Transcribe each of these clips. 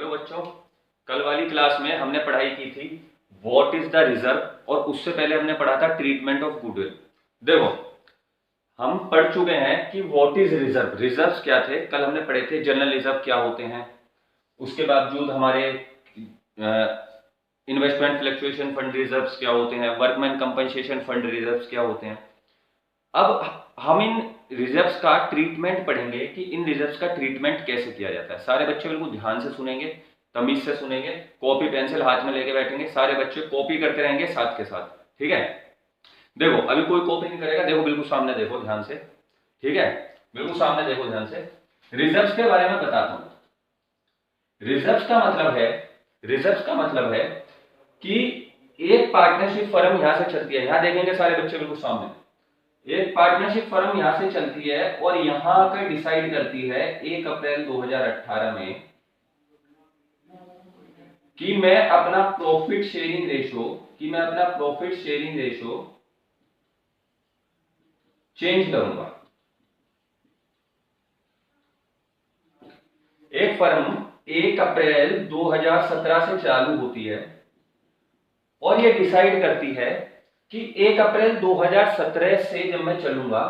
Hello बच्चों, कल वाली क्लास में हमने पढ़ाई की थी व्हाट इज द रिजर्व और उससे पहले हमने पढ़ा था ट्रीटमेंट ऑफ गुडविल। देखो, हम पढ़ चुके हैं कि व्हाट इज रिजर्व, रिजर्व्स क्या थे। कल हमने पढ़े थे जनरल रिजर्व क्या होते हैं, उसके बावजूद हमारे इन्वेस्टमेंट फ्लक्चुएशन फंड रिजर्व्स क्या होते हैं, वर्कमैन कंपनसेशन फंड रिजर्व्स क्या होते हैं। अब हम इन रिजर्व्स का ट्रीटमेंट पढ़ेंगे कि इन रिजर्व्स का ट्रीटमेंट कैसे किया जाता है। सारे बच्चे बिल्कुल ध्यान से सुनेंगे, तमीज से सुनेंगे, कॉपी पेंसिल हाथ में लेके बैठेंगे। सारे बच्चे कॉपी करते रहेंगे साथ के साथ, ठीक है। देखो, अभी कोई कॉपी नहीं करेगा, देखो बिल्कुल सामने देखो ध्यान से, ठीक है, बिल्कुल सामने देखो ध्यान से। रिजर्व्स के बारे में बताता हूं। रिजर्व्स का मतलब है कि एक पार्टनरशिप फर्म यहां से चलती है, यहां देखेंगे सारे बच्चे बिल्कुल सामने। एक पार्टनरशिप फर्म यहां से चलती है और यहां आकर डिसाइड करती है 1 अप्रैल 2018 में कि मैं अपना प्रॉफिट शेयरिंग रेशो चेंज करूंगा। एक फर्म 1 अप्रैल 2017 से चालू होती है और ये डिसाइड करती है कि 1 अप्रैल 2017 से जब मैं चलूंगा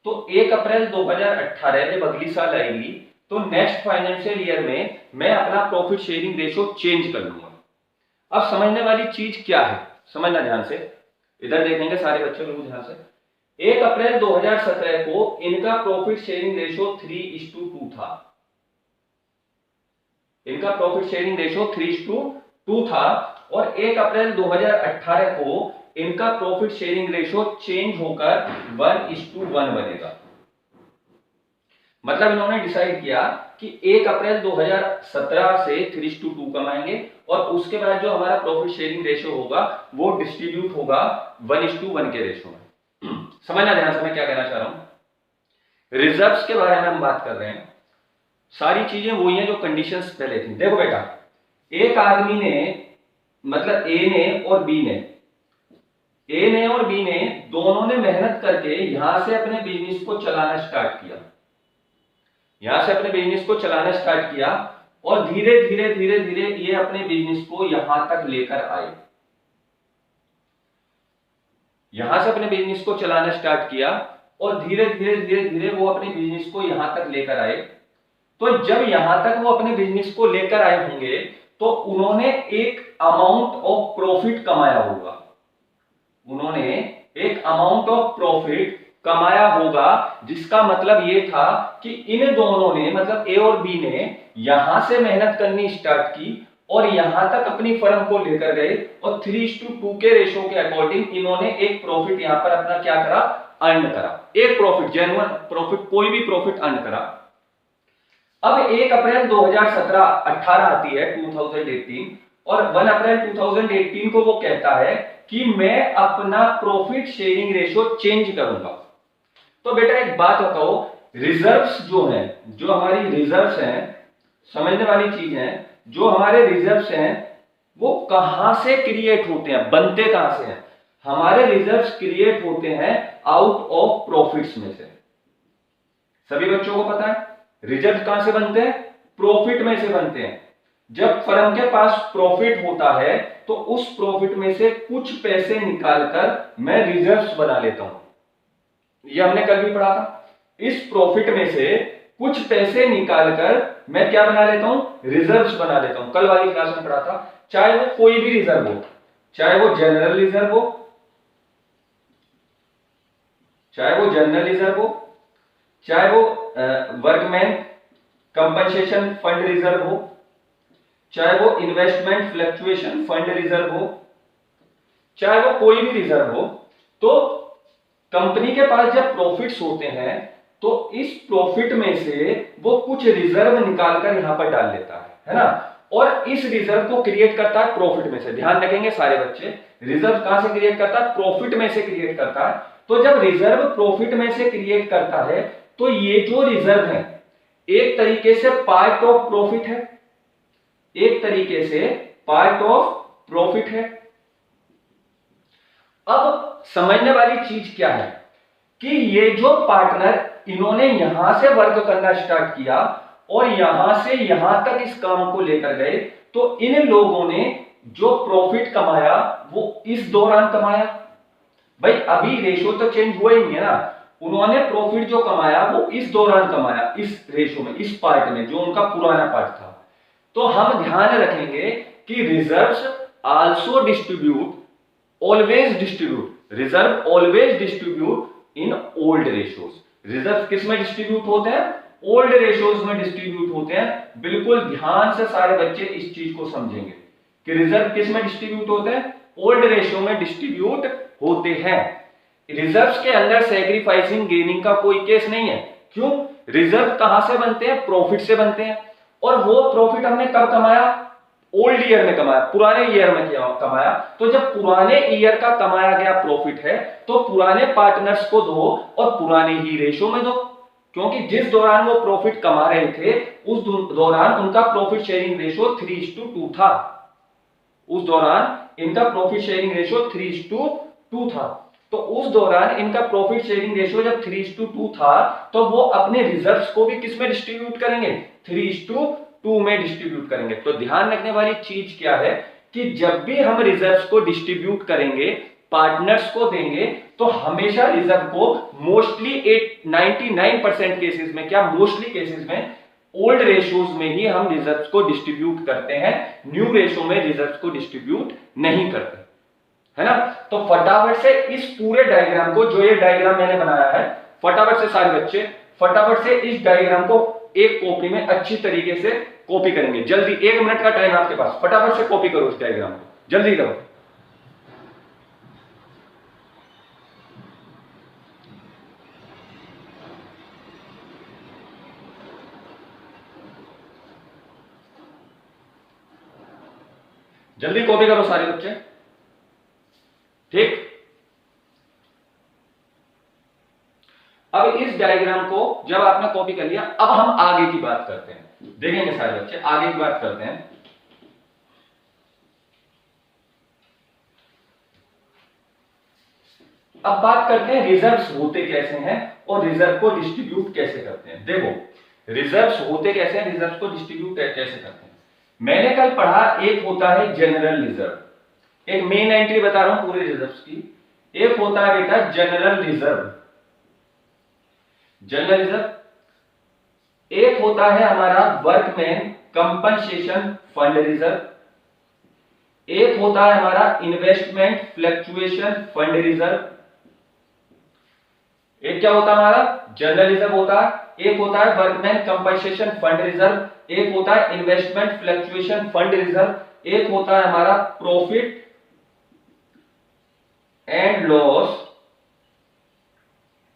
तो 1 अप्रैल 2018 जब अगली साल आएगी तो नेक्स्ट फाइनेंशियल ईयर में मैं अपना प्रॉफिट शेयरिंग रेशो चेंज कर लूंगा। अब समझने वाली चीज क्या है, समझना ध्यान से, इधर देखेंगे सारे बच्चे लोग ध्यान से। 1 अप्रैल 2017 को इनका प्रॉफिट शेयरिंग रेशो 3:2 था। इनका प्रॉफिट शेयरिंग रेशो 3:2 था और 1 अप्रैल 2018 को इनका प्रॉफिट शेयरिंग रेशो चेंज होकर 1:1 बनेगा। मतलब इन्होंने डिसाइड किया कि 1 अप्रैल 2017 से 3:2 कमाएंगे और उसके बाद जो हमारा प्रॉफिट शेयरिंग रेशो होगा वो डिस्ट्रीब्यूट होगा 1:1 के रेशो में। समझना ध्यान से मैं क्या कहना चाह रहा हूं। रिजर्व्स के बारे में हम बात कर रहे हैं, सारी चीजें वही हैं जो कंडीशंस पहले थी। देखो बेटा, एक आदमी ने, मतलब ए ने और बी ने दोनों ने मेहनत करके यहां से अपने बिजनेस को चलाना स्टार्ट किया और धीरे धीरे ये अपने बिजनेस को यहां तक लेकर आए। यहां से अपने बिजनेस को चलाना स्टार्ट किया और धीरे धीरे वो अपने बिजनेस को यहां तक लेकर आए। तो जब यहां तक वो अपने बिजनेस को लेकर आए होंगे तो उन्होंने एक अमाउंट ऑफ प्रॉफिट कमाया होगा, जिसका मतलब ये था कि इन दोनों ने, मतलब ए और बी ने यहां से मेहनत करनी स्टार्ट की और यहां तक अपनी फर्म को लेकर गए और 3:2 के रेशो के अकॉर्डिंग इन्होंने एक प्रॉफिट यहां पर अपना क्या करा, अर्न करा। एक प्रॉफिट, जेन्युइन प्रॉफिट, कोई भी प्रॉफिट अर्न करा। अब 1 अप्रैल 2018 आती है 2018 और 1 अप्रैल 2018 को वो कहता है कि मैं अपना प्रॉफिट शेयरिंग रेशो चेंज करूंगा। तो बेटा एक बात बताओ, रिजर्व्स जो हैं, जो हमारी रिजर्व्स हैं, समझने वाली चीज है, जो हमारे रिजर्व्स हैं वो कहां से क्रिएट होते हैं, बनते कहां से हैं। हमारे रिजर्व्स क्रिएट होते हैं आउट ऑफ प्रॉफिट्स में से। सभी बच्चों को पता है रिजर्व कहां से बनते हैं, प्रॉफिट में से बनते हैं। जब फर्म के पास प्रॉफिट होता है तो उस प्रॉफिट में से कुछ पैसे निकालकर मैं रिजर्व्स बना लेता हूं। यह हमने कल भी पढ़ा था। इस प्रॉफिट में से कुछ पैसे निकालकर मैं क्या बना लेता हूं, रिजर्व्स बना लेता हूं। कल वाली क्लास में पढ़ा था। चाहे वो कोई भी रिजर्व हो, चाहे वो जनरल रिजर्व हो, चाहे वो वर्कमैन कंपनसेशन फंड रिजर्व हो, चाहे वो इन्वेस्टमेंट फ्लक्चुएशन फंड रिजर्व हो, चाहे वो कोई भी रिजर्व हो, तो कंपनी के पास जब प्रॉफिट्स होते हैं तो इस प्रॉफिट में से वो कुछ रिजर्व निकालकर यहां पर डाल लेता है ना, और इस रिजर्व को क्रिएट करता है प्रॉफिट में से। ध्यान रखेंगे सारे बच्चे, रिजर्व कहां से क्रिएट करता है, प्रॉफिट में से क्रिएट करता है। तो जब रिजर्व प्रॉफिट में से क्रिएट करता है तो ये जो रिजर्व है एक तरीके से पार्ट ऑफ प्रॉफिट है। अब समझने वाली चीज क्या है कि ये जो पार्टनर, इन्होंने यहां से वर्क करना स्टार्ट किया और यहां से यहां तक इस काम को लेकर गए, तो इन लोगों ने जो प्रॉफिट कमाया वो इस दौरान कमाया। भाई अभी रेशो तो चेंज हुआ ही नहीं है ना, उन्होंने प्रॉफिट जो कमाया वो इस दौरान कमाया, इस रेशो में, इस पार्ट में जो उनका पुराना पार्ट था। तो हम ध्यान रखेंगे कि reserves also distribute, always distribute, reserve always distribute in old ratios. Reserve किस में डिस्ट्रीब्यूट होते हैं? ओल्ड रेशोज में डिस्ट्रीब्यूट होते हैं। बिल्कुल ध्यान से सारे बच्चे इस चीज को समझेंगे कि रिजर्व किस में डिस्ट्रीब्यूट होते हैं? ओल्ड रेशो में डिस्ट्रीब्यूट होते हैं। रिजर्व्स के अंदर सैक्रिफाइसिंग गेनिंग का कोई केस नहीं है। क्यों? रिजर्व कहां से बनते हैं? प्रॉफिट से बनते हैं। और वो प्रॉफिट हमने कब कमाया? ओल्ड ईयर में कमाया, पुराने ईयर में कमाया। तो जब पुराने ईयर का कमाया गया प्रॉफिट है तो पुराने पार्टनर्स को दो और पुराने ही रेशो में दो, क्योंकि जिस दौरान वो प्रॉफिट कमा रहे थे उस दौरान उनका प्रॉफिट शेयरिंग रेशो 3:2 था। उस दौरान इनका प्रॉफिट शेयरिंग रेशो 3:2 था। तो उस दौरान इनका प्रॉफिट शेयरिंग रेशो जब 3:2 था तो वो अपने रिजर्व्स को भी किस में डिस्ट्रीब्यूट करेंगे? 3:2 में डिस्ट्रीब्यूट करेंगे। तो ध्यान रखने वाली चीज क्या है कि जब भी हम रिजर्व्स को डिस्ट्रीब्यूट करेंगे, पार्टनर्स को देंगे, तो हमेशा रिजर्व को मोस्टली 99% केसेस में, क्या मोस्टली केसेस में, ओल्ड रेशोज में ही हम रिजर्व्स को डिस्ट्रीब्यूट करते हैं। न्यू रेशो में रिजर्व्स को डिस्ट्रीब्यूट नहीं करते, है ना। तो फटाफट से इस पूरे डायग्राम को, जो ये डायग्राम मैंने बनाया है, फटाफट से सारे बच्चे फटाफट से इस डायग्राम को एक कॉपी में अच्छी तरीके से कॉपी करेंगे। जल्दी, 1 मिनट का टाइम आपके पास, फटाफट से कॉपी करो इस डायग्राम को, जल्दी करो। जल्दी कॉपी करो सारे बच्चे, ठीक। अब इस डायग्राम को जब आपने कॉपी कर लिया, अब हम आगे की बात करते हैं। देखेंगे सारे बच्चे, आगे की बात करते हैं। अब बात करते हैं रिजर्व्स होते कैसे हैं और रिजर्व को डिस्ट्रीब्यूट कैसे करते हैं। देखो रिजर्व्स होते कैसे हैं, रिजर्व को डिस्ट्रीब्यूट कैसे करते हैं। मैंने कल पढ़ा, एक होता है जनरल रिजर्व, एक मेन एंट्री बता रहा हूं पूरे रिजर्व्स की। एक होता है बेटा जनरल रिजर्व, जनरल रिजर्व। एक होता है हमारा वर्कमैन कंपनसेशन फंड रिजर्व। एक होता है हमारा इन्वेस्टमेंट फ्लक्चुएशन फंड रिजर्व। एक क्या होता है हमारा जनरल रिजर्व होता है, एक होता है वर्कमैन कंपनसेशन फंड रिजर्व, एक होता है इन्वेस्टमेंट फ्लक्चुएशन फंड रिजर्व, एक होता है हमारा profit and loss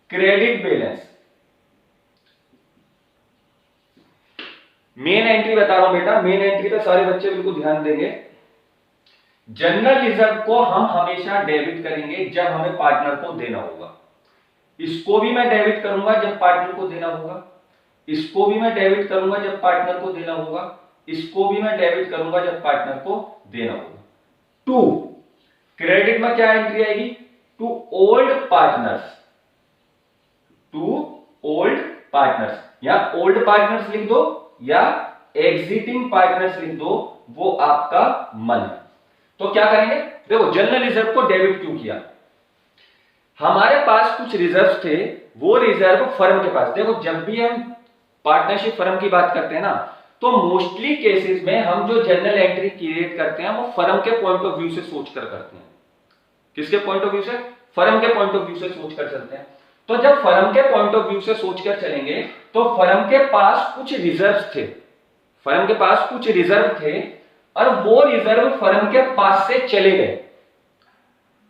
credit balance. Main entry बता रहा हूं बेटा, मेन एंट्री पे सारे बच्चे बिल्कुल ध्यान देंगे। जनरल रिजर्व को हम हमेशा डेबिट करेंगे जब हमें पार्टनर को देना होगा। इसको भी मैं डेबिट करूंगा जब पार्टनर को देना होगा, इसको भी मैं डेबिट करूंगा जब पार्टनर को देना होगा, इसको भी मैं डेबिट करूंगा जब पार्टनर को देना होगा। टू क्रेडिट में क्या एंट्री आएगी? To old partners, to old partners, या ओल्ड पार्टनर्स लिख दो या एग्जिटिंग पार्टनर्स लिख दो, वो आपका मन है। तो क्या करेंगे? देखो जनरल रिजर्व को डेबिट क्यों किया? हमारे पास कुछ रिजर्व थे, वो रिजर्व फर्म के पास, देखो जब भी हम पार्टनरशिप फर्म की बात करते हैं ना, तो मोस्टली केसेस में हम जो जनरल एंट्री क्रिएट करते हैं वो फर्म के पॉइंट ऑफ व्यू से सोचकर करते हैं। किसके पॉइंट ऑफ व्यू से? फर्म के पॉइंट ऑफ व्यू से सोचकर चलते हैं। तो जब फर्म के पॉइंट ऑफ व्यू से सोचकर चलेंगे तो फर्म के पास कुछ रिजर्व थे, फर्म के पास कुछ रिजर्व थे और वो रिजर्व फर्म के पास से चले गए,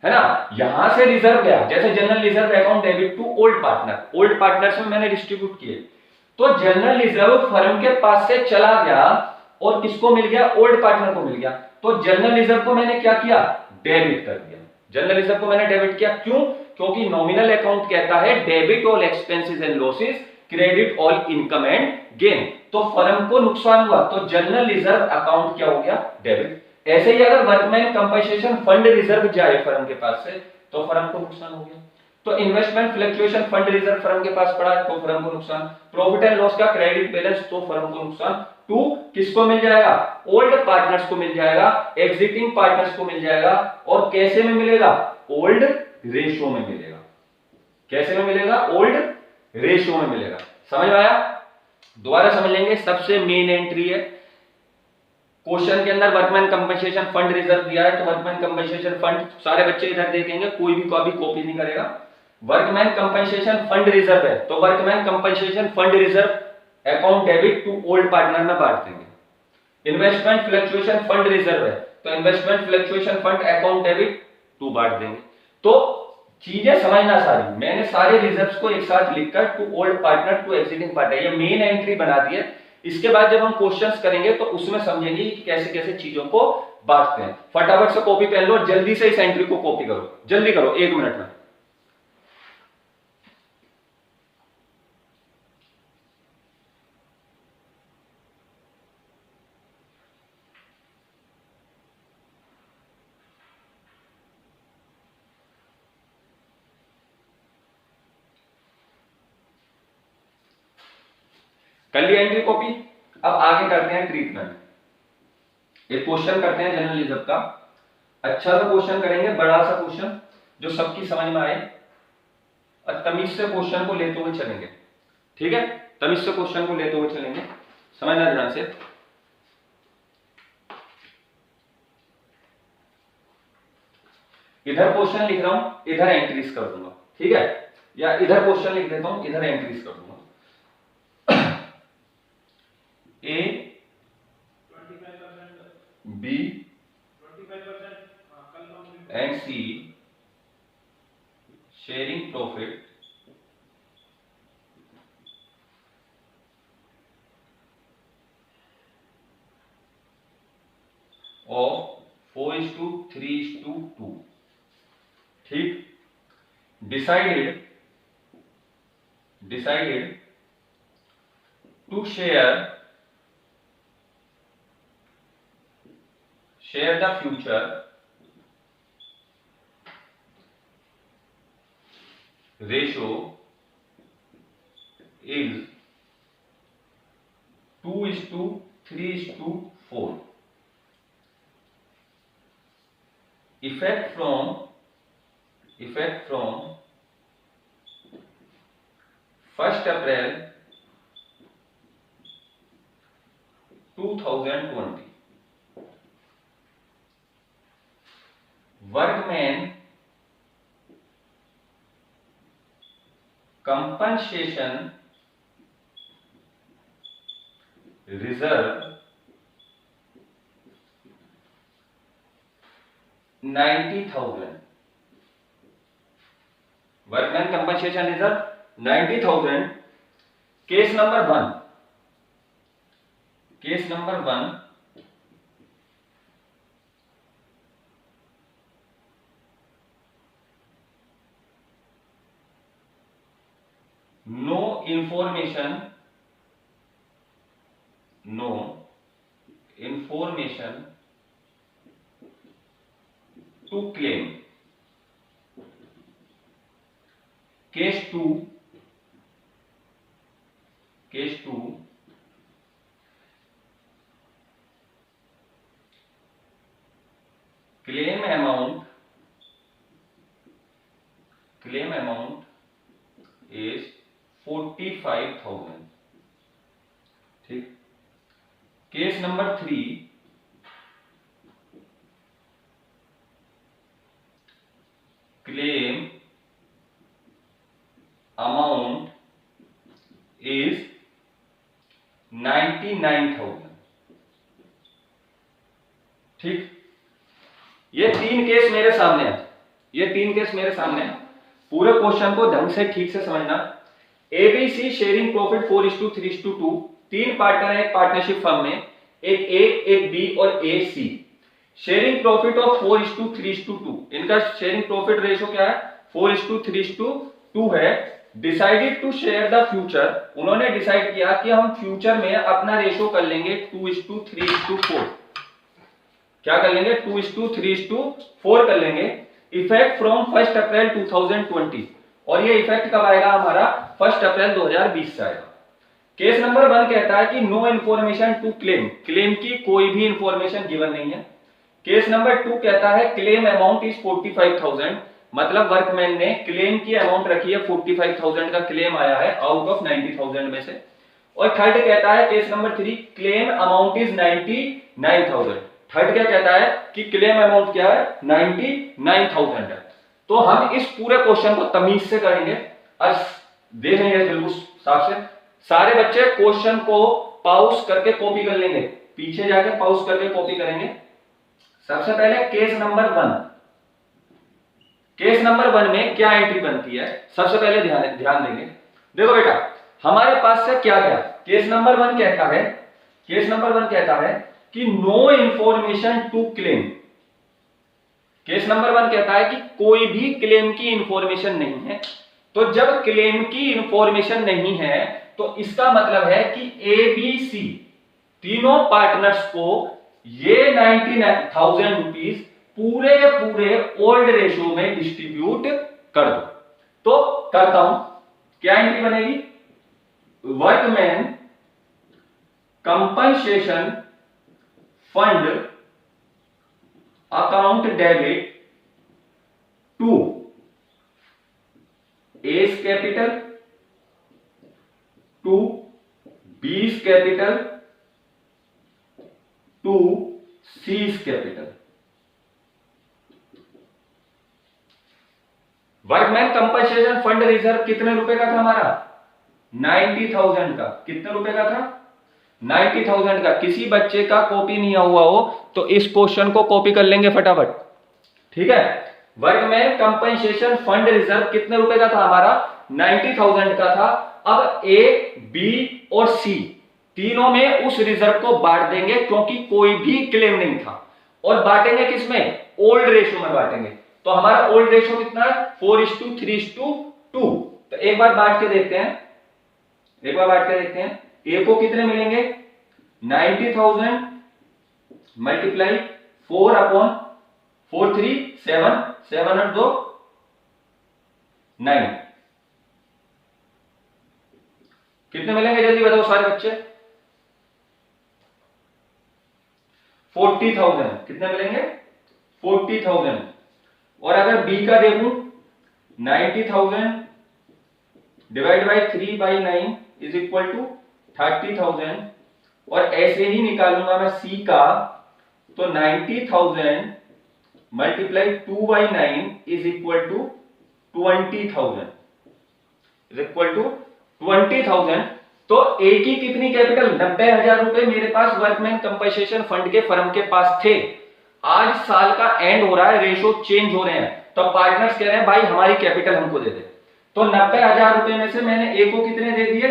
है ना। यहां से रिजर्व गया, जैसे general reserve account debit to old partner, old partners में मैंने डिस्ट्रीब्यूट किए, तो जनरल रिजर्व फर्म के पास से चला गया और किसको मिल गया? ओल्ड पार्टनर को मिल गया। तो जनरल रिजर्व को मैंने क्या किया? डेबिट कर दिया। जनरल रिजर्व को मैंने डेबिट किया, क्यों? क्योंकि नॉमिनल अकाउंट कहता है debit all expenses and losses, credit all income and gain. तो फर्म को नुकसान हुआ तो जनरल रिजर्व अकाउंट क्या हो गया? डेबिट। ऐसे ही अगर वर्कमैन कंपनसेशन फंड रिजर्व जाए फर्म के पास से तो फर्म को नुकसान हो गया। तो investment fluctuation fund reserve firm के पास पड़ा है तो फर्म को नुकसान, प्रॉफिट एंड लॉस का क्रेडिट बैलेंस तो फर्म को नुकसान। टू किसको मिल जाएगा, ओल्ड पार्टनर्स को मिल जाएगा, एग्जिटिंग पार्टनर्स को मिल जाएगा, और कैसे में मिलेगा, ओल्ड रेशियो में मिलेगा। कैसे में मिलेगा, ओल्ड रेशियो में मिलेगा। समझ में आया, दोबारा समझ लेंगे। सबसे मेन एंट्री है क्वेश्चन के अंदर वर्कमैन कंपनसेशन फंड रिजर्व दिया है, तो वर्कमैन कंपनसेशन फंड सारे बच्चे इधर देखेंगे, कोई भी कॉपी कॉपी नहीं करेगा। वर्कमैन कंपनसेशन फंड रिजर्व है तो workman compensation fund reserve account debit to old partner में बांट देंगे। इन्वेस्टमेंट फ्लक्चुएशन फंड रिजर्व है तो investment fluctuation fund account debit to बांट देंगे। तो चीजें समझना सारी, मैंने सारे रिजर्व्स को एक साथ लिखकर to old partner to existing partner ये मेन एंट्री बना दी है। इसके बाद जब हम क्वेश्चंस करेंगे तो उसमें समझेंगे कि कैसे कैसे चीजों को बांटते हैं। फटाफट से कॉपी पेन लो और जल्दी से इस एंट्री को कॉपी करो, जल्दी करो 1 मिनट में। कर लिया एंट्री कॉपी। अब आगे करते हैं ट्रीटमेंट। एक क्वेश्चन करते हैं जर्नलिज्म का, अच्छा सा क्वेश्चन करेंगे, बड़ा सा क्वेश्चन जो सबकी समझ में आए, और तमीज से क्वेश्चन को लेते हुए चलेंगे। ठीक है, तमीज से क्वेश्चन को लेते हुए चलेंगे, समझना ध्यान से। इधर क्वेश्चन लिख रहा हूं, इधर एंट्रीज कर दूंगा, ठीक है, या इधर क्वेश्चन लिख देता हूं, इधर एंट्रीज कर दूंगा। A, B and C sharing profit of 4:3:2। ठीक, decided to share the future ratio is 2:3:4। Effect from 1st April 2020। Workman compensation reserve 90,000। Workman compensation reserve 90,000। Case number 1, no information to claim। Case 2 claim amount is 45,000। ठीक, case number 3 claim amount is 99,000। ठीक, ये 3 case मेरे सामने है, पूरे question को ढंग से ठीक से समझना। ABC sharing profit 4:3:2। 3 पार्टनर है एक पार्टनरशिप फर्म में, एक ए, एक बी और A C. Sharing profit of 4:3:2। इनका शेयरिंग प्रॉफिट रेशियो क्या है, 4:3:2 है। Decided to share the future, उन्होंने डिसाइड किया कि हम फ्यूचर में अपना रेशियो कर लेंगे 2:3:4। क्या कर लेंगे, 2:3:4 कर लेंगे। इफेक्ट फ्रॉम 1 अप्रैल 2020। और ये इफेक्ट कब आएगा हमारा 1 अप्रैल 2020 से आएगा। केस नंबर 1 कहता है कि no information to claim, claim की कोई भी इंफॉर्मेशन गिवन नहीं है। केस नंबर 2 कहता है क्लेम अमाउंट इज 45,000, मतलब वर्कमैन ने क्लेम की अमाउंट रखी है 45,000 का क्लेम आया है आउट ऑफ 90,000 में से। और थर्ड कहता है case number 3 claim amount is 99,000, third क्या कहता है कि क्लेम अमाउंट क्या है 99,000 है। तो हम इस पूरे क्वेश्चन को तमीज से करेंगे और देखेंगे बिल्कुल साफ से। सारे बच्चे क्वेश्चन को पॉज करके कॉपी कर लेंगे, पीछे जाके पॉज करके कॉपी करेंगे। सबसे पहले केस नंबर 1, केस नंबर 1 में क्या एंट्री बनती है सबसे पहले ध्यान देंगे। देखो बेटा हमारे पास से क्या गया, केस नंबर 1 कहता है, केस नंबर 1 कहता है कि no information to claim. Case number 1 कहता है कि कोई भी क्लेम की इंफॉर्मेशन नहीं है। तो जब क्लेम की इंफॉर्मेशन नहीं है तो इसका मतलब है कि ए बी सी तीनों पार्टनर्स को ये 99,000 रुपीज पूरे के पूरे ओल्ड रेशियो में डिस्ट्रीब्यूट कर दो। तो करता हूं, क्या एंट्री बनेगी, workman compensation fund account debit to A's capital to B's capital to C's capital. Workman compensation fund reserve कितने रुपए का था हमारा 90,000 का, कितने रुपए का था 90,000 का। किसी बच्चे का कॉपी नहीं हुआ हो तो इस क्वेश्चन को कॉपी कर लेंगे फटाफट, ठीक है। वर्कमैन कंपनसेशन फंड रिजर्व कितने रुपए का था हमारा 90,000 का था। अब ए बी और सी तीनों में उस रिजर्व को बांट देंगे क्योंकि कोई भी क्लेम नहीं था। और बांटेंगे किसमें, ओल्ड रेशियो में बांटेंगे। तो हमारा ओल्ड रेशियो कितना है 4:3:2। तो एक बार बांट के देखते हैं, एक बार बांट के देखते हैं। ए को कितने मिलेंगे 90,000 मल्टीप्लाई 4/4 3 7 7 और 2 9, कितने मिलेंगे जल्दी बताओ सारे बच्चे 40,000, कितने मिलेंगे 40,000। और अगर बी का देखूं 90,000 divide by 3/9 is equal to 30,000। और ऐसे ही निकालूंगा मैं सी का, तो 90,000 multiply 2/9 is equal to 20,000 is equal to 20,000। तो ए की कितनी कैपिटल 90,000 रुपए मेरे पास वर्कमैन कंपनसेशन फंड के फर्म के पास थे। आज साल का एंड हो रहा है, रेशो चेंज हो रहे हैं, तो पार्टनर्स कह रहे हैं भाई हमारी कैपिटल हमको दे दे। तो 90,000 रुपए में से मैंने ए को कितने दे दिए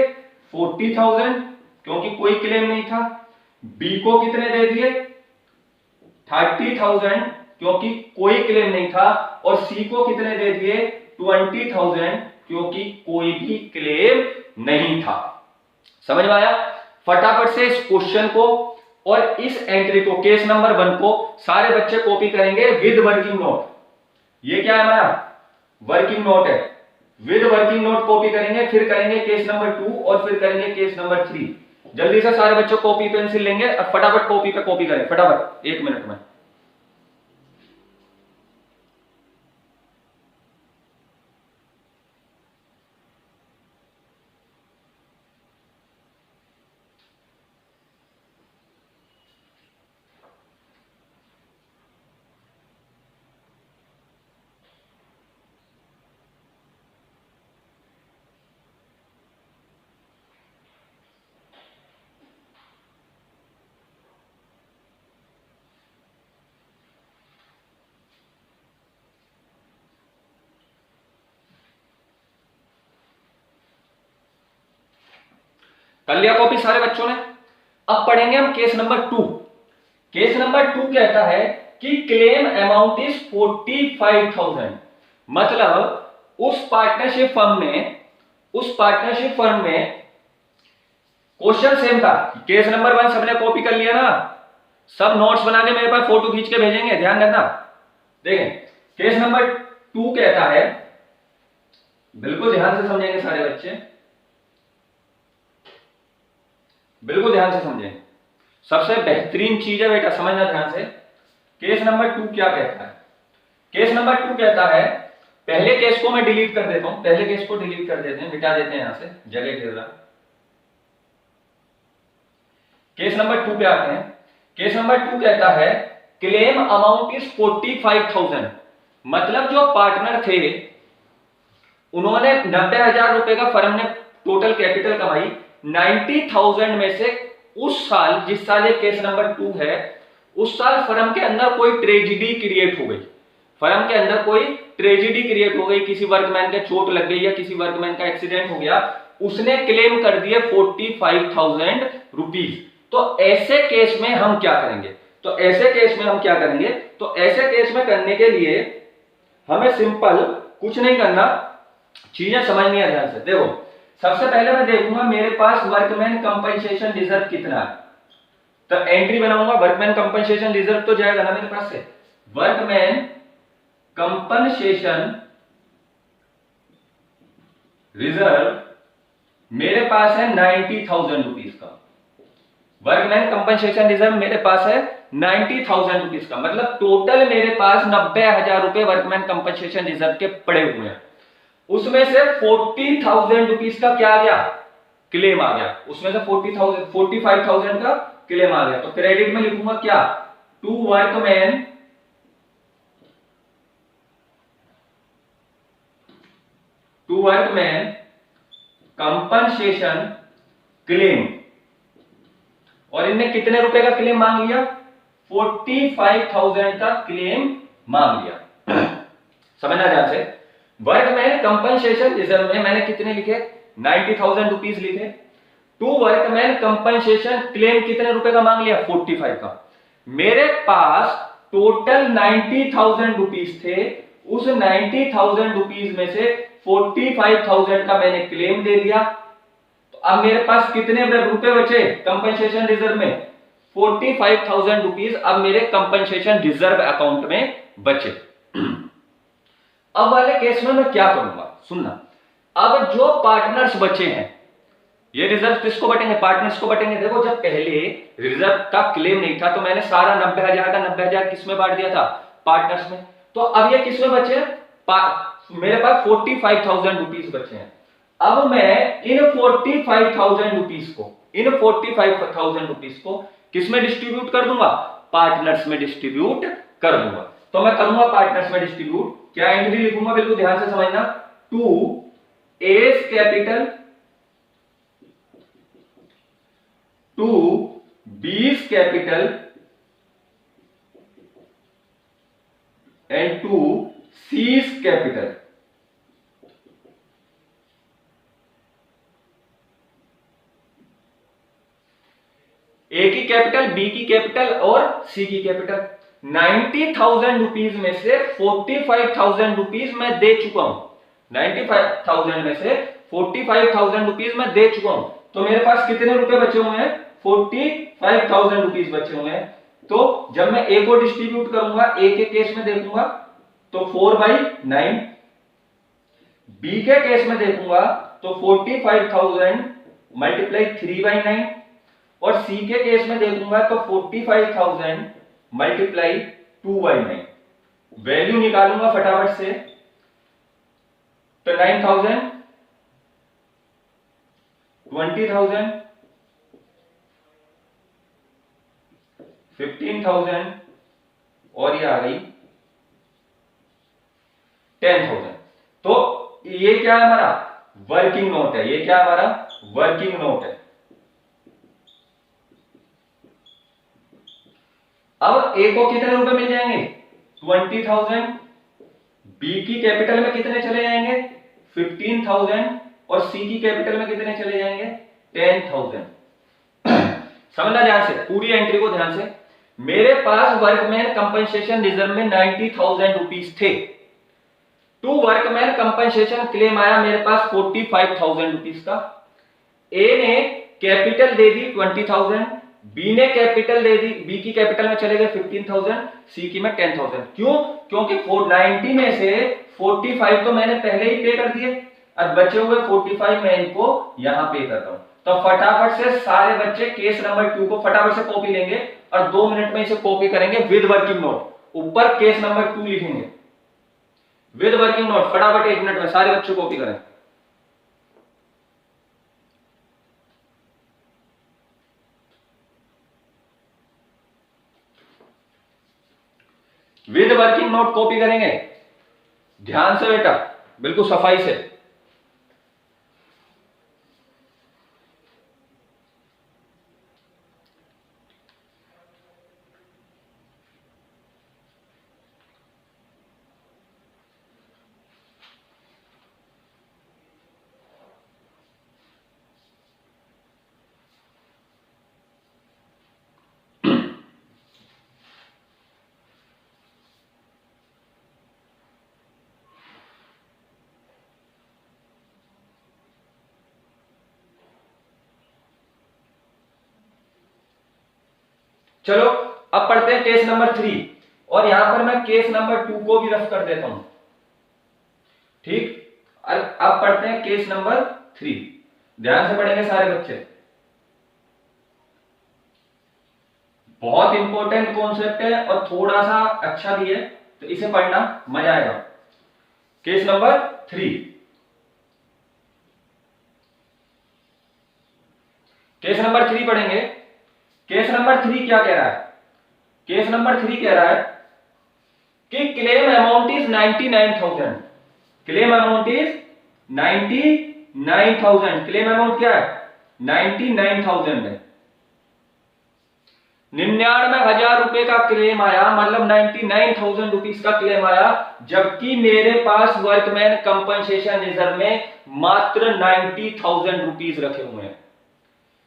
40,000 क्योंकि कोई क्लेम नहीं था। बी को कितने दे दिए 30,000 क्योंकि कोई क्लेम नहीं था। और सी को कितने दे दिए 20,000 क्योंकि कोई भी क्लेम नहीं था। समझ में आया। फटाफट से इस क्वेश्चन को और इस एंट्री को केस नंबर 1 को सारे बच्चे कॉपी करेंगे विद वर्किंग नोट। ये क्या है हमारा वर्किंग नोट है, विद वर्किंग नोट कॉपी करेंगे, फिर करेंगे केस नंबर 2 और फिर करेंगे केस नंबर 3। जल्दी से सारे बच्चे कॉपी पेंसिल लेंगे और फटाफट कॉपी पे कॉपी करें फटाफट 1 मिनट में। कर लिया कॉपी सारे बच्चों ने। अब पढ़ेंगे हम केस नंबर 2। केस नंबर 2 कहता है कि क्लेम अमाउंट इज 45,000, मतलब उस पार्टनरशिप फर्म में क्वेश्चन सेम था। केस नंबर 1 सबने कॉपी कर लिया ना, सब नोट्स बना के मेरे पास फोटो खींच के भेजेंगे, ध्यान रखना। देखें केस नंबर 2 कहता है बिल्कुल ध्यान से समझेंगे सारे बच्चे, बिल्कुल ध्यान से समझें। सबसे बेहतरीन चीज है बेटा, समझना ध्यान से। केस नंबर 2 क्या कहता है? केस नंबर 2 कहता है, पहले केस को मैं डिलीट कर देता हूं, पहले केस को डिलीट कर देते हैं, मिटा देते हैं यहां से, जगह घेर रहा। केस नंबर 2 पे आते हैं। केस नंबर 2 कहता है क्लेम अमाउंट इज 45,000, मतलब जो पार्टनर थे उन्होंने 90,000 रुपए का फर्म ने टोटल कैपिटल कमाई, 90,000 में से उस साल, जिस साल ये केस नंबर 2 है, उस साल फर्म के अंदर कोई ट्रेजिडी क्रिएट हो गई, फर्म के अंदर कोई ट्रेजिडी क्रिएट हो गई, किसी वर्कमैन के चोट लग गई या किसी वर्कमैन का एक्सीडेंट हो गया, उसने क्लेम कर दिए 45,000 रुपीज। तो ऐसे केस में हम क्या करेंगे? तो ऐसे केस में हम क्या करेंगे? तो ऐसे केस में करने के लिए हमें सिंपल कुछ नहीं करना, चीजें समझनी है ध्यान से। देखो, सबसे पहले मैं देखूंगा मेरे पास वर्कमैन कंपनसेशन रिजर्व कितना है, तो एंट्री बनाऊंगा वर्कमैन कंपनसेशन रिजर्व, तो जाएगा ना मेरे पास से वर्कमैन कंपनसेशन रिजर्व मेरे पास है 90,000 रुपीज का। वर्कमैन कंपनसेशन रिजर्व मेरे पास है 90,000 रुपीज का, मतलब टोटल मेरे पास 90,000 रुपए वर्कमैन कंपनसेशन रिजर्व के पड़े हुए हैं। उसमें से 40,000 रुपीज का क्या आ गया? क्लेम आ गया। उसमें से 45,000 का क्लेम आ गया। तो क्रेडिट में लिखूंगा क्या? टू वर्कमैन कंपनसेशन क्लेम, और इनने कितने रुपए का क्लेम मांग लिया? 45,000 का क्लेम मांग लिया। समझना ध्यान से। वर्कमैन कंपनसेशन रिजर्व में मैंने कितने लिखे? 90,000 रुपीज लिखे। टू वर्कमैन कंपनसेशन क्लेम कितने रुपए का मांग लिया? 45 का। मेरे पास टोटल 90,000 रुपीज थे, उस 90,000 रुपीज में से 45,000 का मैंने क्लेम दे दिया। तो अब मेरे पास कितने रुपए बचे कंपनसेशन रिजर्व में? 45,000 रुपीज अब मेरे कंपनसेशन रिजर्व अकाउंट में बचे। अब वाले केस में मैं क्या करूंगा? सुनना, अब जो पार्टनर्स बचे हैं, ये रिजर्व किसको बटेंगे? पार्टनर्स को बटेंगे। देखो, जब पहले रिजर्व का क्लेम नहीं था तो मैंने सारा 90,000 का 90,000 किसमें बांट दिया था? पार्टनर्स में। तो अब ये किसमें बचे? मेरे पास 45,000 रुपीज बचे हैं। अब मैं इन 45,000 रुपीज को किसमें डिस्ट्रीब्यूट कर दूंगा? पार्टनर्स में डिस्ट्रीब्यूट कर दूंगा। तो मैं करूंगा पार्टनर्स में डिस्ट्रीब्यूट। क्या एंट्री लिखूंगा? बिल्कुल ध्यान से समझना। To A's capital, to B's capital and to C's capital. A की कैपिटल, बी की कैपिटल और सी की कैपिटल। 90,000 रुपीज में से 45,000 रुपीज मैं दे चुका हूं। 95,000 में से 45,000 रुपीज मैं दे चुका हूं। तो मेरे पास कितने रुपए बचे हुए हैं? 45,000 रुपीज बचे हुए हैं। तो जब मैं ए को डिस्ट्रीब्यूट करूंगा, ए के केस में देखूंगा तो 4/9, बी के केस में देखूंगा तो 45,000 मल्टीप्लाई 3/9, और सी के केस में देखूंगा तो 45,000 मल्टीप्लाई 2/9। वैल्यू निकालूंगा फटाफट से, तो 9,000, 20,000, 15,000 और ये आ गई 10,000। तो ये क्या है? हमारा वर्किंग नोट है। ये क्या है? हमारा वर्किंग नोट है। अब ए को कितने रुपए मिल जाएंगे? 20,000। बी की कैपिटल में कितने चले जाएंगे? 15,000। और सी की कैपिटल में कितने चले जाएंगे? 10,000। समझना ध्यान से, पूरी एंट्री को ध्यान से। मेरे पास वर्कमैन कंपनसेशन रिजर्व में 90,000 रुपीज थे। टू वर्कमैन कंपनसेशन क्लेम आया मेरे पास 45,000 रुपीज का। ए ने कैपिटल दे दी 20,000, बी ने कैपिटल दे दी, बी की कैपिटल में चले गए 15,000, सी की में 10,000। क्यों? क्योंकि 90 में से 45 तो मैंने पहले ही पे कर दिए। और बचे हुए 45 मैं इनको यहां पे करता हूं। तो फटाफट से सारे बच्चे केस नंबर 2 को फटाफट से कॉपी लेंगे और 2 मिनट में इसे कॉपी करेंगे विद वर्किंग नोट। ऊपर केस नंबर 2 लिखेंगे विद वर्किंग नोट, फटाफट 1 मिनट में सारे बच्चे कॉपी करें। विद वर्किंग नोट कॉपी करेंगे, ध्यान से बेटा, बिल्कुल सफाई से। चलो अब पढ़ते हैं केस नंबर 3, और यहां पर मैं केस नंबर 2 को भी रफ कर देता हूं, ठीक। अब पढ़ते हैं केस नंबर 3, ध्यान से पढ़ेंगे सारे बच्चे। बहुत इंपॉर्टेंट कॉन्सेप्ट है और थोड़ा सा अच्छा भी है, तो इसे पढ़ना मजा आएगा। केस नंबर 3, केस नंबर 3 पढ़ेंगे। केस नंबर 3 क्या कह रहा है? केस नंबर 3 कह रहा है कि claim amount is 99,000। Claim amount is 99,000। Claim amount क्या है? 99,000 है। 99,000 रुपए का क्लेम आया, मतलब 99,000 रुपीज का क्लेम आया, जबकि मेरे पास वर्कमैन कंपनसेशन रिजर्व में मात्र 90,000 रुपीज रखे हुए हैं।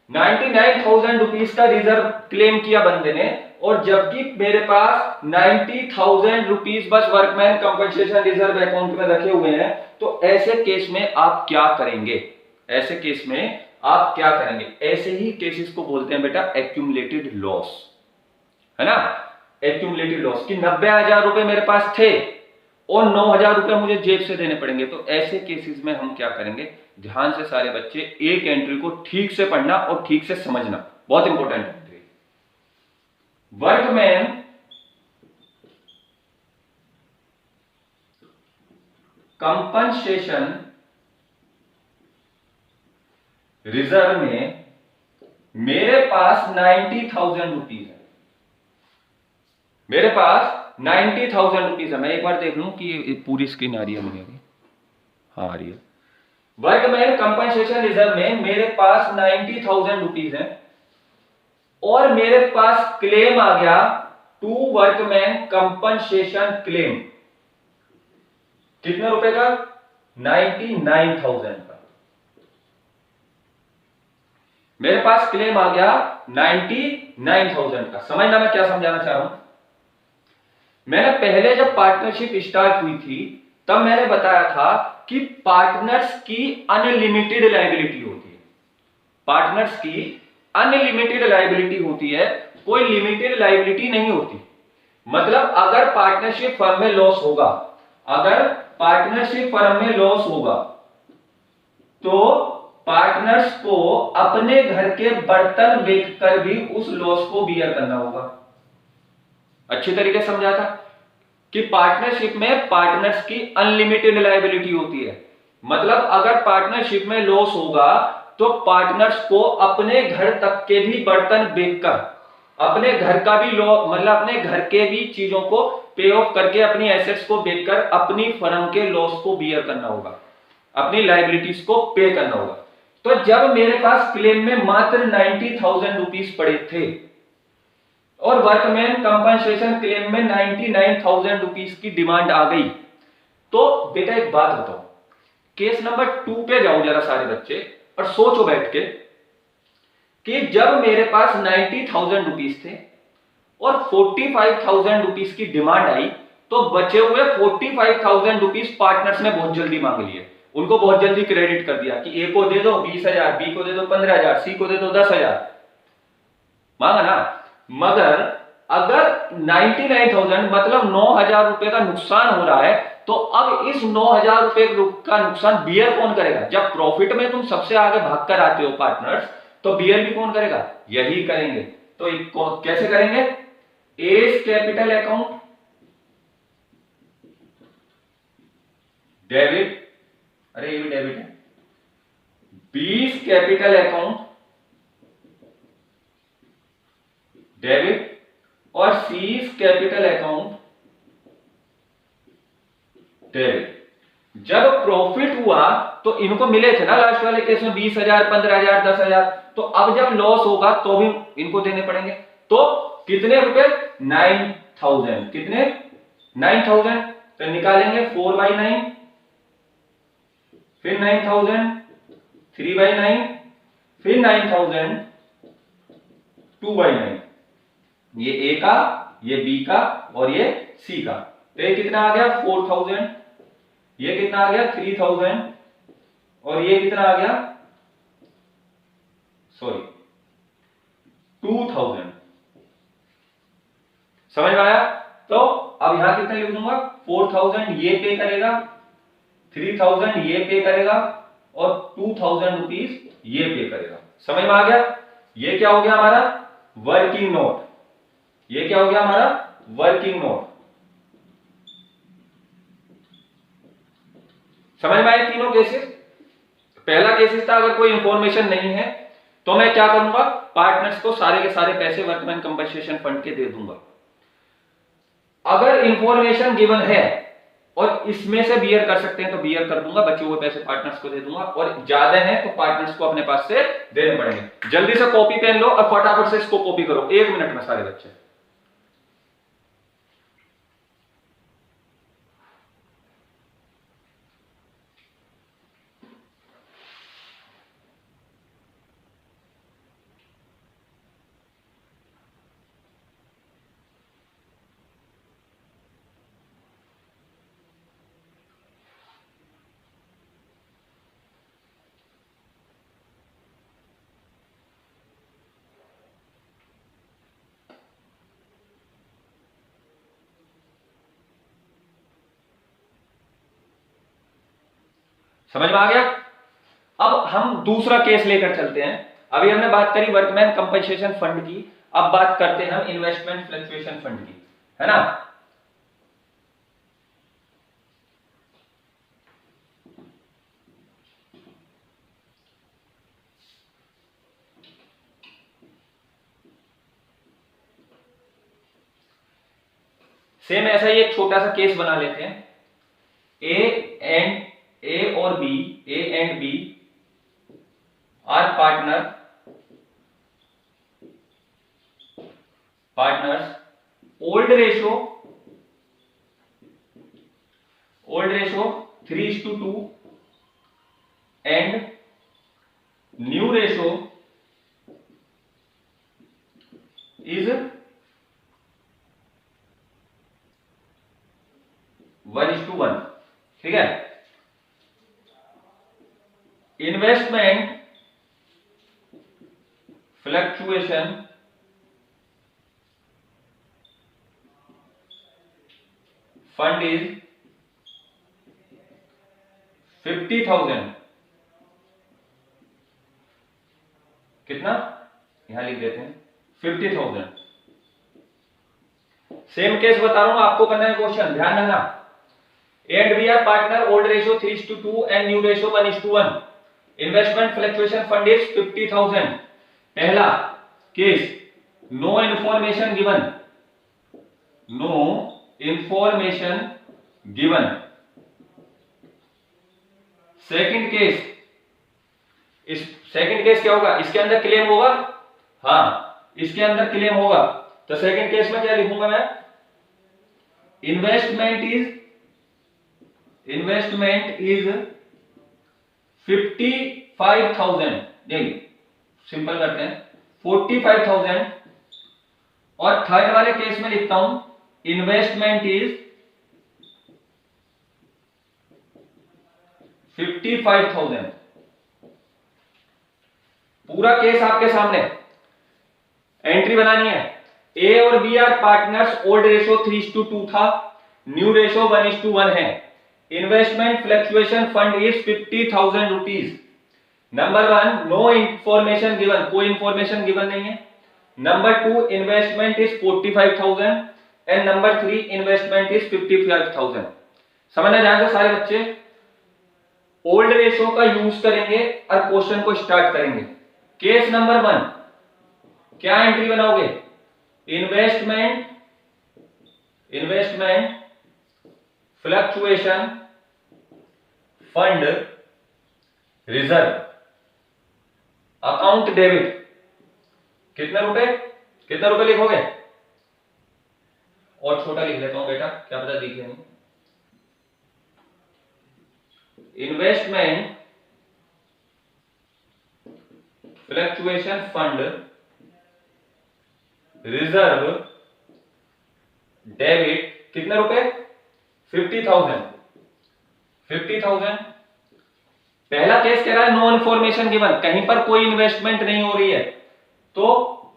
99,000 रुपीज का रिजर्व क्लेम किया बंदे ने, और जबकि मेरे पास 90,000 रुपीज बस वर्कमैन कंपनसेशन रिजर्व अकाउंट में रखे हुए हैं। तो ऐसे केस में आप क्या करेंगे? ऐसे केस में आप क्या करेंगे? ऐसे ही केसेस को बोलते हैं बेटा एक्यूमुलेटेड लॉस, है ना। एक्यूमुलेटेड लॉस कि 90,000 रुपए मेरे पास थे और 9,000 रुपए मुझे जेब से देने पड़ेंगे। तो ऐसे केसेस में हम क्या करेंगे? ध्यान से सारे बच्चे एक एंट्री को ठीक से पढ़ना और ठीक से समझना, बहुत important entry. Workman compensation reserve में मेरे पास 90,000 रुपीज है। मेरे पास 90,000 रुपीज है। मैं एक बार देख लूं कि पूरी स्क्रीन आ रही है मुझे? हाँ आ रही है। वर्कमैन कंपनसेशन रिजर्व में मेरे पास 90,000 रुपीज है और मेरे पास क्लेम आ गया टू वर्कमैन कंपनसेशन क्लेम। कितने रुपए का? 99,000 का। मेरे पास क्लेम आ गया 99,000 का। समझना मैं क्या समझाना चाह रहा हूं। मैंने पहले जब पार्टनरशिप स्टार्ट हुई थी तब मैंने बताया था कि पार्टनर्स की अनलिमिटेड लायबिलिटी होती है। पार्टनर्स की अनलिमिटेड लायबिलिटी होती है, कोई लिमिटेड लायबिलिटी नहीं होती। मतलब अगर पार्टनरशिप फर्म में लॉस होगा, अगर पार्टनरशिप फर्म में लॉस होगा तो पार्टनर्स को अपने घर के बर्तन बेचकर भी उस लॉस को बियर करना होगा। अच्छी तरीके से समझा था कि पार्टनरशिप में पार्टनर्स की अनलिमिटेड लायबिलिटी होती है। मतलब अगर पार्टनरशिप में लॉस होगा तो पार्टनर्स को अपने घर तक के भी बर्तन बेचकर, अपने घर का भी मतलब अपने घर के भी चीजों को पे ऑफ करके, अपनी एसेट्स को बेचकर अपनी फर्म के लॉस को बियर करना होगा, अपनी लायबिलिटीज को पे करना होगा। तो जब मेरे पास क्लेम में मात्र 90,000 रुपीज पड़े थे और वर्कमैन कंपनसेशन क्लेम में 99,000 रुपीज की डिमांड आ गई, तो बेटा एक बात बताओ, केस नंबर 2 पे जाओ जरा सारे बच्चे और सोचो बैठ के कि जब मेरे पास 90,000 रुपीज थे और 45,000 रुपीज की डिमांड आई, तो बचे हुए 45,000 रुपीज पार्टनर्स ने बहुत जल्दी मांग लिए। उनको बहुत जल्दी क्रेडिट कर दिया कि ए को दे दो 20,000, बी को दे दो 15,000, सी को दे दो 10,000, मांगा ना। मगर अगर 99,000 मतलब 9,000 रुपए का नुकसान हो रहा है तो तो अब इस 9,000 रुपए का नुकसान बियर कौन करेगा? जब प्रॉफिट में तुम सबसे आगे भागकर आते हो पार्टनर्स, तो बियर भी कौन करेगा? यही करेंगे। तो कैसे करेंगे? एस कैपिटल अकाउंट डेबिट, अरे ये भी डेबिट है, बीस कैपिटल अकाउंट डेबिट और सीज कैपिटल अकाउंट डेबिट। जब प्रॉफिट हुआ तो इनको मिले थे ना लास्ट वाले केस में 20,000, 15,000, 10,000, तो अब जब लॉस होगा तो भी इनको देने पड़ेंगे। तो कितने रुपए? 9,000। कितने? 9,000। तो निकालेंगे 4/9, फिर 9,000, 3/9, फिर 9,000, 2/9। ये ए का, ये बी का और ये सी का। तो ये कितना आ गया? 4,000। ये कितना आ गया? 3,000। और ये कितना आ गया? सॉरी 2,000। समझ में आया? तो अब यहां कितना लिख दूंगा? 4,000 ये पे करेगा, 3,000 ये पे करेगा और 2,000 रुपीज ये पे करेगा। समझ में आ गया? ये क्या हो गया हमारा? Working note. ये क्या हो गया हमारा? Working note. समझ में आए तीनों केसेस? पहला केसेस था अगर कोई इंफॉर्मेशन नहीं है तो मैं क्या करूंगा? पार्टनर्स को सारे के सारे पैसे वर्कमैन कंपनसेशन फंड के दे दूंगा। अगर इंफॉर्मेशन गिवन है और इसमें से बियर कर सकते हैं तो बियर कर दूंगा, बचे हुए पैसे पार्टनर्स को दे दूंगा, और ज्यादा है तो पार्टनर्स को अपने पास से देने पड़ेंगे। जल्दी से कॉपी पेन लो और फटाफट से इसको कॉपी करो 1 मिनट में सारे बच्चे। समझ में आ गया? अब हम दूसरा केस लेकर चलते हैं। अभी हमने बात करी वर्कमैन कंपनसेशन फंड की, अब बात करते हैं हम इन्वेस्टमेंट फ्लक्चुएशन फंड की, है ना? सेम ऐसा ही एक छोटा सा केस बना लेते हैं। ए और B, A and B are partners. Old ratio 3:2 and new ratio is 1:1। ठीक है? Investment fluctuation fund is 50,000। कितना? यहां लिख देते हैं 50,000। सेम केस बता रहा हूं, आपको करना है क्वेश्चन, ध्यान रखना। A and B are partner, old ratio 3:2 and new ratio 1:1। Investment fluctuation fund is 50,000। पहला case, no information given, no information given. Second case, इस सेकंड केस क्या होगा? इसके अंदर क्लेम होगा, हाँ इसके अंदर क्लेम होगा। तो सेकंड केस में क्या लिखूंगा मैं? इन्वेस्टमेंट इज 55,000, नहीं सिंपल करते हैं 45,000। और थर्ड वाले केस में लिखता हूं इन्वेस्टमेंट इज 55,000। पूरा केस आपके सामने, एंट्री बनानी है। ए और B are partners, old ratio 3:2 था, न्यू रेशो 1:1 है। Investment fluctuation fund is 50,000 rupees. Number 1, no information given, कोई इंफॉर्मेशन गिवन नहीं है। Number 2, investment is 45,000 and number 3, investment is 55,000। समझना ध्यान से सारे बच्चे। ओल्ड रेशो का यूज करेंगे और क्वेश्चन को स्टार्ट करेंगे। केस नंबर 1, क्या एंट्री बनाओगे? Investment fluctuation fund reserve account debit. कितने रुपए लिखोगे? और छोटा लिख लेता हूं बेटा, क्या पता दिखे नहीं। Investment fluctuation fund reserve debit कितने रुपए? 50,000। पहला केस कह रहा है नो इन्फॉर्मेशन गिवन, कहीं पर कोई इन्वेस्टमेंट नहीं हो रही है, तो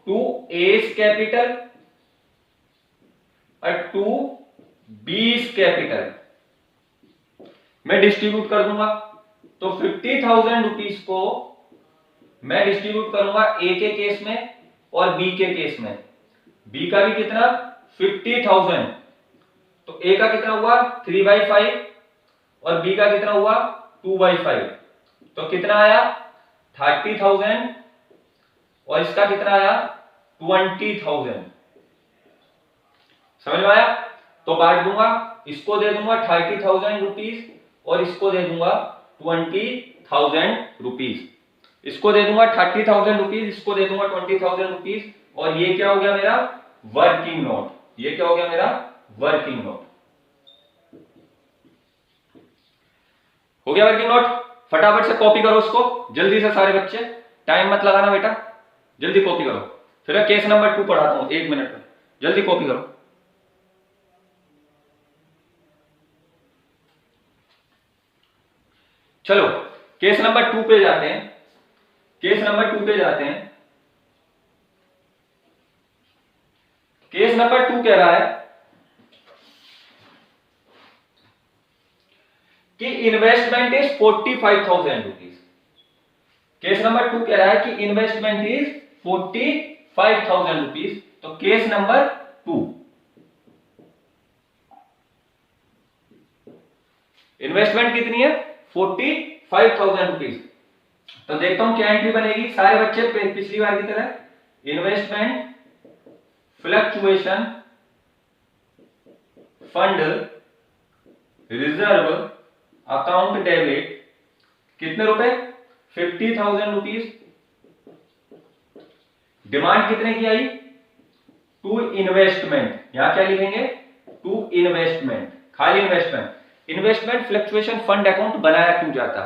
2A's कैपिटल और 2B's कैपिटल मैं डिस्ट्रीब्यूट कर दूंगा। तो 50,000 रुपीज को मैं डिस्ट्रीब्यूट करूंगा A के केस में और B के केस में। B का भी कितना? 50,000। तो A का कितना हुआ? 3/5 और B का कितना हुआ? 2/5। तो कितना आया? 30,000 और इसका कितना आया? 20,000। समझ में आया? तो बांट दूंगा, इसको दे दूंगा 30,000 रुपीज और इसको दे दूंगा 20,000 रुपीज। इसको दे दूंगा 30,000 रुपीज, इसको दे दूंगा 20,000 रुपीज। और ये क्या हो गया मेरा? Working note. ये क्या हो गया मेरा? Working note. हो गया वर्किंग नोट। फटाफट से कॉपी करो उसको, जल्दी से सारे बच्चे, टाइम मत लगाना बेटा, जल्दी कॉपी करो। फिर केस नंबर 2 पढ़ाता हूं 1 मिनट में, जल्दी कॉपी करो। चलो केस नंबर 2 पे जाते हैं। केस नंबर 2 पे जाते हैं। केस नंबर 2 कह रहा है कि investment is 45,000 rupees. Case number 2 कह रहा है कि इन्वेस्टमेंट इज 45,000 रुपीज। तो केस नंबर 2, इन्वेस्टमेंट कितनी है? 45,000 रुपीज। तो देखता हूं क्या एंट्री बनेगी। सारे बच्चे पिछली बार की तरह, investment fluctuation fund reserve account debit कितने रुपए? 50,000 रुपीज। डिमांड कितने की आई? To investment. यहां क्या लिखेंगे? टू इन्वेस्टमेंट, खाली investment. Investment fluctuation fund account बनाया क्यों जाता?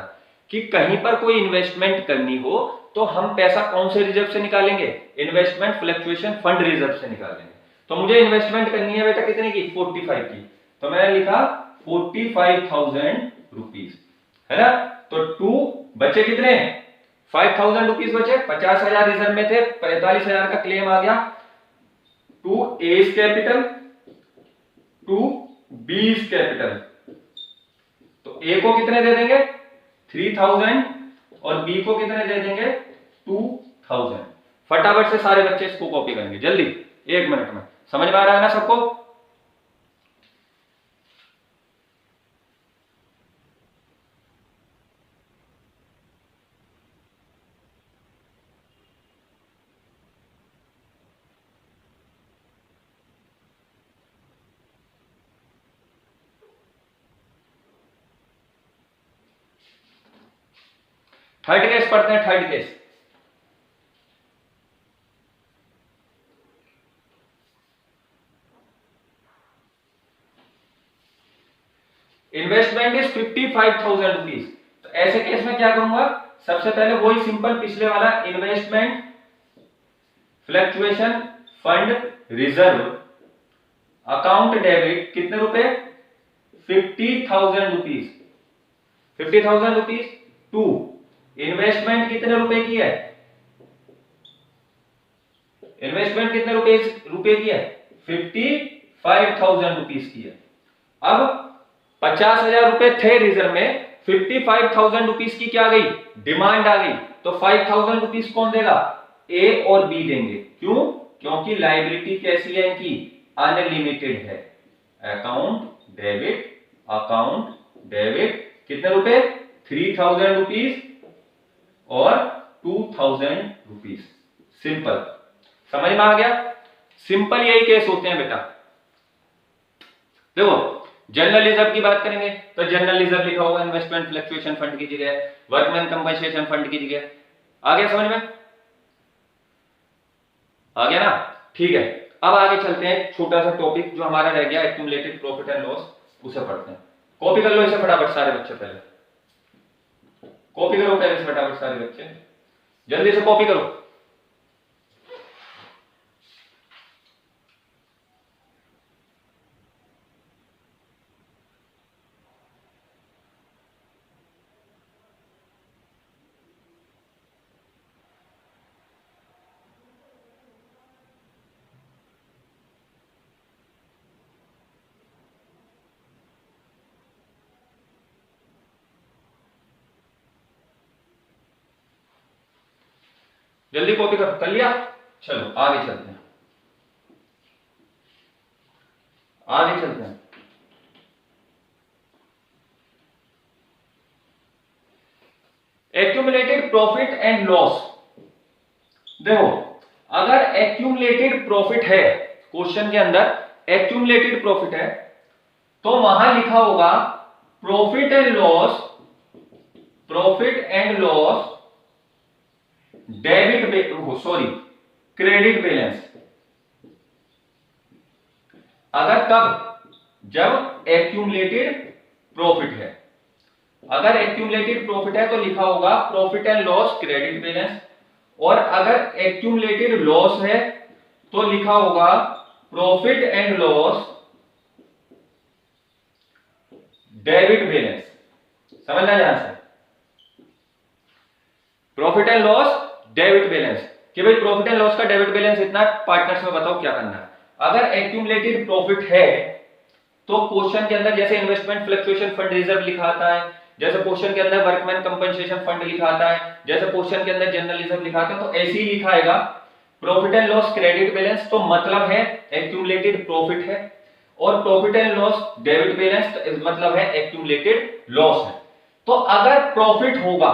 कि कहीं पर कोई इन्वेस्टमेंट करनी हो तो हम पैसा कौन से रिजर्व से निकालेंगे? इन्वेस्टमेंट फ्लक्चुएशन फंड रिजर्व से निकालेंगे। तो मुझे इन्वेस्टमेंट करनी है बेटा कितने की? 45 की। तो मैंने लिखा 45,000 रुपीज, है ना। तो 2 बचे कितने? 5,000 रुपीज बचे। 50,000 रिजर्व में थे, 45,000 का क्लेम आ गया। 2A's capital, 2B's capital. तो A को कितने दे देंगे? 3,000 और B को कितने दे देंगे? 2,000। फटाफट से सारे बच्चे इसको कॉपी करेंगे जल्दी, 1 मिनट में। समझ में आ रहा है ना सबको? थर्ड केस पढ़ते हैं। Third case, investment is 55,000 rupees. तो ऐसे केस में क्या करूंगा? सबसे पहले वही सिंपल पिछले वाला, investment fluctuation fund reserve account debit कितने रुपए? 50,000 रुपीज। 50,000 रुपीज टू इन्वेस्टमेंट कितने रुपए की है? इन्वेस्टमेंट कितने रुपए की है? 55,000 रुपीज की है। अब 50,000 रुपए थे रिजर्व में, 55,000 रुपीज की क्या आ गई, डिमांड आ गई, तो 5,000 रुपीज कौन देगा, ए और बी देंगे। क्यों, क्योंकि लाइबिलिटी कैसी है इनकी, अनलिमिटेड है। अकाउंट डेबिट कितने रुपए, 3,000 रुपीज और 2,000 रुपीज। सिंपल, समझ में आ गया। सिंपल यही केस होते हैं बेटा। देखो जनरल रिजर्व की बात करेंगे तो जनरल रिजर्व लिखा होगा इन्वेस्टमेंट फ्लक्चुएशन फंड की जगह, वर्कमैन कंपनसेशन फंड की जगह। आ गया समझ में, आ गया ना, ठीक है। अब आगे चलते हैं, छोटा सा टॉपिक जो हमारा रह गया एक्यूमुलेटेड प्रॉफिट एंड लॉस, उसे पढ़ते हैं। कॉपी कर लो इसे फटाफट सारे बच्चे, पहले कॉपी करो पहले से फटाफट सारे बच्चे, जल्दी से कॉपी करो। जल्दी कॉपी कर लिया, चलो आगे चलते हैं, आगे चलते हैं। एक्यूमुलेटेड प्रॉफिट एंड लॉस, देखो अगर एक्यूमुलेटेड प्रॉफिट है, क्वेश्चन के अंदर एक्यूमुलेटेड प्रॉफिट है, तो वहां लिखा होगा profit and loss, credit balance. अगर कब, जब एक्यूमुलेटेड प्रॉफिट है, अगर एक्यूमुलेटेड प्रॉफिट है तो लिखा होगा profit and loss credit balance, और अगर एक्यूमुलेटेड लॉस है तो लिखा होगा profit and loss debit balance. समझना ध्यान से, profit and loss debit balance, कि भाई प्रॉफिट एंड लॉस का डेबिट बैलेंस इतना, पार्टनर्स में बताओ क्या करना है। अगर एक्यूमुलेटेड प्रॉफिट है तो क्वेश्चन के अंदर जैसे इन्वेस्टमेंट फ्लक्चुएशन फंड रिजर्व लिखा आता है, जैसे क्वेश्चन के अंदर वर्कमैन कंपनसेशन फंड लिखा आता है, जैसे क्वेश्चन के अंदर जनरल रिजर्व लिखा आता है, तो ऐसे ही लिखा आएगा profit and loss credit balance, तो मतलब है एक्यूमुलेटेड प्रॉफिट है, और profit and loss debit balance मतलब है एक्यूमुलेटेड लॉस है। तो अगर प्रॉफिट होगा,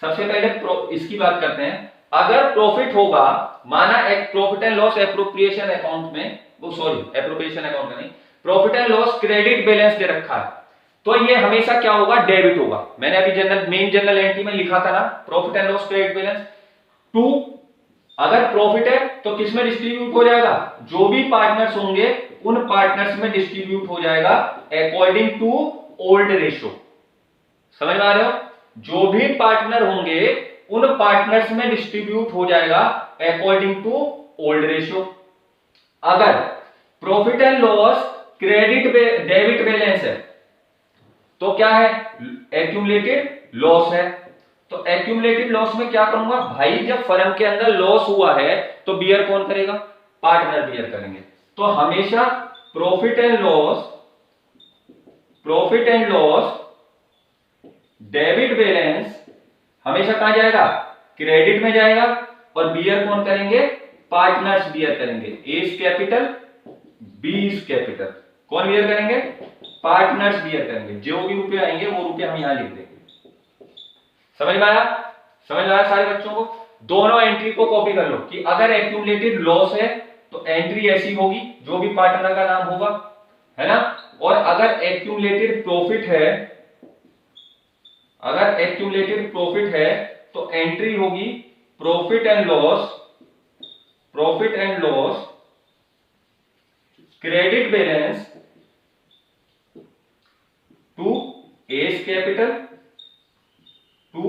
सबसे पहले इसकी बात करते हैं, अगर प्रॉफिट होगा, माना एक profit and loss appropriation account में, वो सॉरी एप्रोप्रिएशन अकाउंट में नहीं, profit and loss credit balance दे रखा है, तो ये हमेशा क्या होगा, डेबिट होगा। मैंने अभी मेन जनरल एंट्री में लिखा था ना profit and loss credit balance to, अगर प्रॉफिट है तो किसमें डिस्ट्रीब्यूट हो जाएगा, जो भी पार्टनर्स होंगे उन पार्टनर्स में डिस्ट्रीब्यूट हो जाएगा अकॉर्डिंग टू ओल्ड रेशियो। समझ में आ रहे हो, जो भी पार्टनर होंगे उन पार्टनर्स में डिस्ट्रीब्यूट हो जाएगा अकॉर्डिंग टू ओल्ड रेशियो। अगर profit and loss credit debit balance है तो क्या है, एक्यूमुलेटेड लॉस है। तो एक्यूमुलेटेड लॉस में क्या करूंगा भाई, जब फर्म के अंदर लॉस हुआ है तो बियर कौन करेगा, पार्टनर बियर करेंगे। तो हमेशा profit and loss debit balance हमेशा कहां जाएगा, क्रेडिट में जाएगा, और बियर कौन करेंगे, पार्टनर्स बियर करेंगे। A is capital, B is capital, कौन बियर करेंगे, पार्टनर्स बियर करेंगे। जो भी रुपए आएंगे वो रुपए हम यहां लिख देंगे। समझ में आया, समझ में आया सारे बच्चों को। दोनों एंट्री को कॉपी कर लो कि अगर एक्यूमुलेटेड लॉस है तो एंट्री ऐसी होगी, जो भी पार्टनर का नाम होगा, है ना, और अगर एक्यूमुलेटेड प्रॉफिट है, अगर एक्यूमुलेटेड प्रॉफिट है तो एंट्री होगी profit and loss credit balance to A's capital to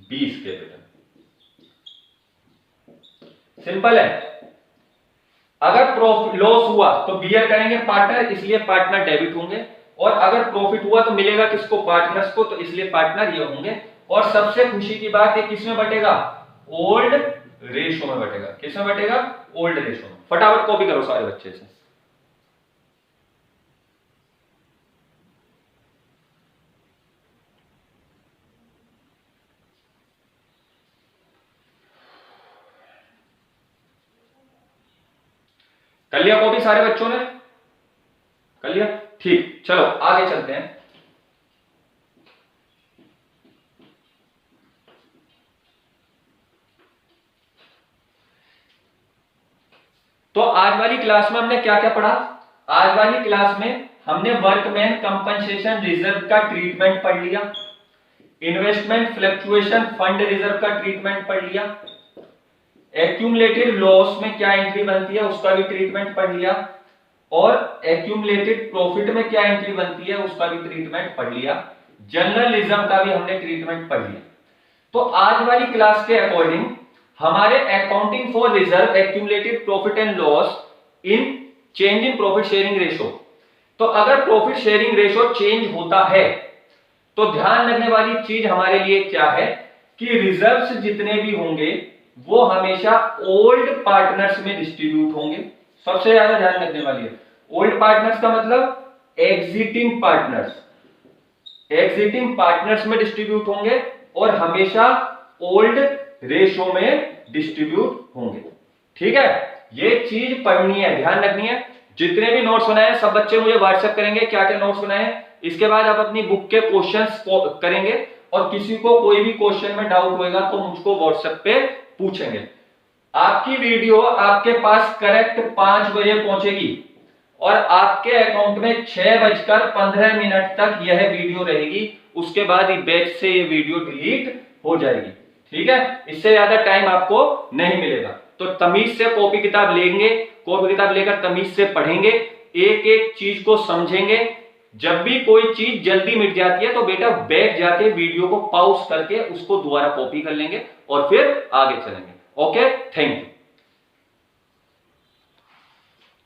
B's capital. Simple है। अगर लॉस हुआ तो बियर करेंगे पार्टनर, इसलिए पार्टनर डेबिट होंगे, और अगर प्रॉफिट हुआ तो मिलेगा किसको, पार्टनर्स को, तो इसलिए पार्टनर ये होंगे। और सबसे खुशी की बात है किसमें बटेगा, ओल्ड रेशो में बटेगा। किसमें बटेगा, ओल्ड रेशो में। फटाफट कॉपी करो सारे बच्चे से। कर लिया कॉपी सारे बच्चों ने? कर लिया, ठीक। चलो आगे चलते हैं। तो आज वाली क्लास में हमने क्या क्या पढ़ा? आज वाली क्लास में हमने वर्कमैन कंपनसेशन रिजर्व का ट्रीटमेंट पढ़ लिया, इन्वेस्टमेंट फ्लक्चुएशन फंड रिजर्व का ट्रीटमेंट पढ़ लिया, एक्यूमुलेटेड लॉस में क्या एंट्री बनती है उसका भी ट्रीटमेंट पढ़ लिया, और एक्यूमुलेटेड प्रॉफिट में क्या एंट्री बनती है उसका भी ट्रीटमेंट पढ़ लिया, जर्नलिज्म का भी हमने ट्रीटमेंट पढ़ लिया। तो आज वाली क्लास के अकॉर्डिंग हमारे accounting for reserve, accumulated profit and loss in change in profit sharing ratio. तो अगर प्रॉफिट शेयरिंग रेशो चेंज होता है तो ध्यान रखने वाली चीज हमारे लिए क्या है कि रिजर्व्स जितने भी होंगे वो हमेशा ओल्ड पार्टनर्स में डिस्ट्रीब्यूट होंगे। सबसे ज्यादा ध्यान रखने वाली है ओल्ड पार्टनर्स का मतलब एग्जिटिंग पार्टनर्स, एग्जिटिंग पार्टनर्स में डिस्ट्रीब्यूट होंगे और हमेशा ओल्ड रेशो में डिस्ट्रीब्यूट होंगे। ठीक है, ये चीज पढ़नी है, ध्यान रखनी है। जितने भी नोट्स बनाए सब बच्चे मुझे व्हाट्सएप करेंगे क्या क्या नोट्स बनाए। इसके बाद आप अपनी बुक के क्वेश्चंस करेंगे और किसी को कोई भी क्वेश्चन में डाउट होगा तो मुझको व्हाट्सएप पे पूछेंगे। आपकी वीडियो आपके पास करेक्ट 5 बजे पहुंचेगी और आपके अकाउंट में 6:15 तक यह वीडियो रहेगी। उसके बाद ही बैच से ये वीडियो डिलीट हो जाएगी। ठीक है, इससे ज्यादा टाइम आपको नहीं मिलेगा। तो तमीज से कॉपी किताब लेंगे, कॉपी किताब लेकर तमीज से पढ़ेंगे, एक एक चीज को समझेंगे। जब भी कोई चीज जल्दी मिट जाती है तो बेटा बैठ जाके वीडियो को पॉज करके उसको दोबारा कॉपी कर लेंगे और फिर आगे चलेंगे। Okay, thank you.